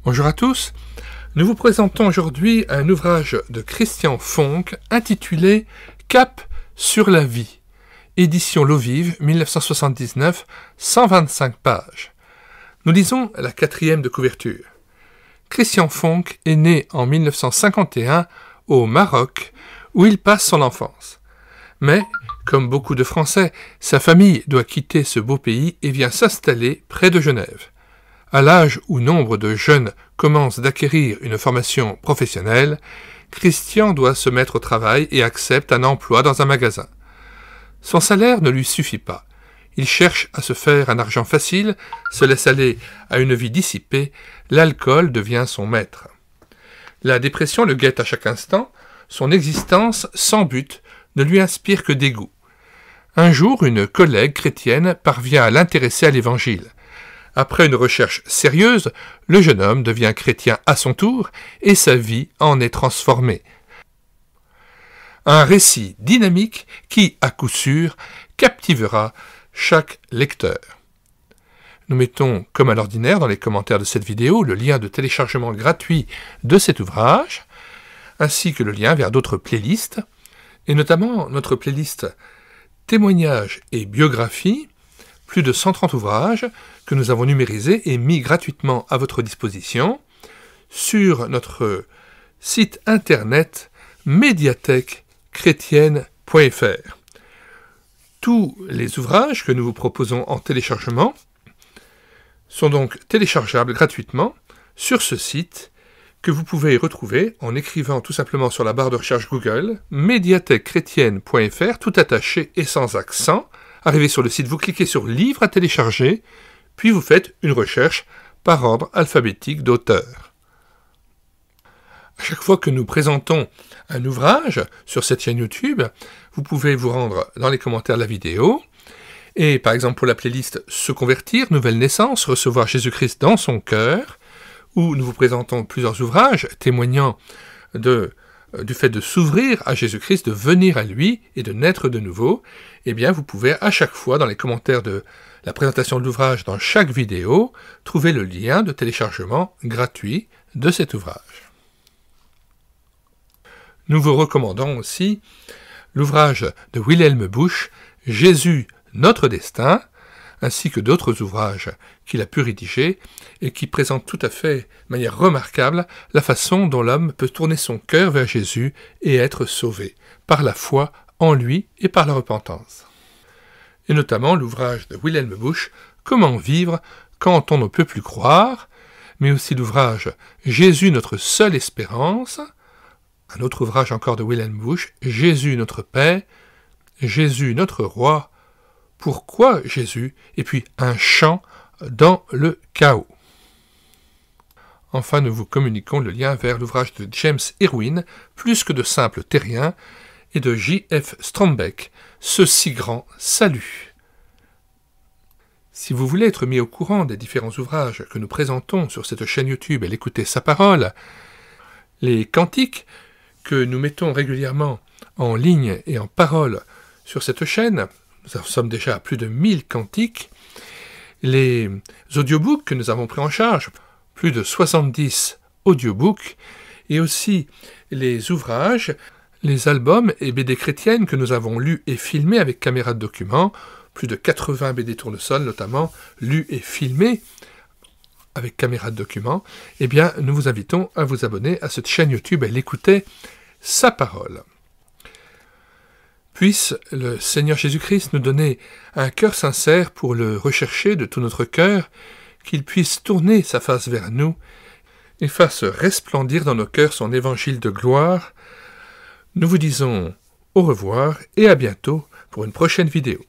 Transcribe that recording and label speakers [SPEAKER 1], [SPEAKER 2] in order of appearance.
[SPEAKER 1] Bonjour à tous, nous vous présentons aujourd'hui un ouvrage de Christian Fonck intitulé « Cap sur la vie », édition L'Eau-Vive, 1979, 125 pages. Nous lisons la 4e de couverture. Christian Fonck est né en 1951 au Maroc, où il passe son enfance. Mais, comme beaucoup de Français, sa famille doit quitter ce beau pays et vient s'installer près de Genève. À l'âge où nombre de jeunes commencent d'acquérir une formation professionnelle, Christian doit se mettre au travail et accepte un emploi dans un magasin. Son salaire ne lui suffit pas. Il cherche à se faire un argent facile, se laisse aller à une vie dissipée, l'alcool devient son maître. La dépression le guette à chaque instant, son existence sans but ne lui inspire que dégoût. Un jour, une collègue chrétienne parvient à l'intéresser à l'Évangile. Après une recherche sérieuse, le jeune homme devient chrétien à son tour et sa vie en est transformée. Un récit dynamique qui, à coup sûr, captivera chaque lecteur. Nous mettons, comme à l'ordinaire, dans les commentaires de cette vidéo, le lien de téléchargement gratuit de cet ouvrage, ainsi que le lien vers d'autres playlists, et notamment notre playlist Témoignages et biographies, plus de 130 ouvrages que nous avons numérisés et mis gratuitement à votre disposition sur notre site internet médiathèquechrétienne.fr. Tous les ouvrages que nous vous proposons en téléchargement sont donc téléchargeables gratuitement sur ce site que vous pouvez retrouver en écrivant tout simplement sur la barre de recherche Google médiathèquechrétienne.fr, tout attaché et sans accent. Arrivez sur le site, vous cliquez sur « Livres à télécharger », puis vous faites une recherche par ordre alphabétique d'auteur. À chaque fois que nous présentons un ouvrage sur cette chaîne YouTube, vous pouvez vous rendre dans les commentaires de la vidéo, et par exemple pour la playlist « Se convertir, nouvelle naissance, recevoir Jésus-Christ dans son cœur », où nous vous présentons plusieurs ouvrages témoignant du fait de s'ouvrir à Jésus-Christ, de venir à lui et de naître de nouveau, eh bien vous pouvez à chaque fois dans les commentaires de la présentation de l'ouvrage dans chaque vidéo trouver le lien de téléchargement gratuit de cet ouvrage. Nous vous recommandons aussi l'ouvrage de Wilhelm Busch, Jésus, notre destin, ainsi que d'autres ouvrages qu'il a pu rédiger et qui présentent tout à fait, de manière remarquable, la façon dont l'homme peut tourner son cœur vers Jésus et être sauvé, par la foi en lui et par la repentance. Et notamment l'ouvrage de Wilhelm Busch, Comment vivre quand on ne peut plus croire, mais aussi l'ouvrage Jésus, notre seule espérance, un autre ouvrage encore de Wilhelm Busch, Jésus, notre paix, Jésus, notre roi, Pourquoi Jésus, et puis un chant dans le chaos. Enfin, nous vous communiquons le lien vers l'ouvrage de James Irwin, Plus que de simples terriens, et de J.F. Strombeck, Ce si grand salut. Si vous voulez être mis au courant des différents ouvrages que nous présentons sur cette chaîne YouTube et l'écouter sa parole, les cantiques que nous mettons régulièrement en ligne et en parole sur cette chaîne, nous en sommes déjà à plus de 1000 cantiques, les audiobooks que nous avons pris en charge, plus de 70 audiobooks, et aussi les ouvrages, les albums et BD chrétiennes que nous avons lus et filmés avec caméra de document, plus de 80 BD tournesol notamment, lus et filmés avec caméra de document, eh bien nous vous invitons à vous abonner à cette chaîne YouTube et à l'écouter sa parole. Puisse le Seigneur Jésus-Christ nous donner un cœur sincère pour le rechercher de tout notre cœur, qu'il puisse tourner sa face vers nous et fasse resplendir dans nos cœurs son évangile de gloire. Nous vous disons au revoir et à bientôt pour une prochaine vidéo.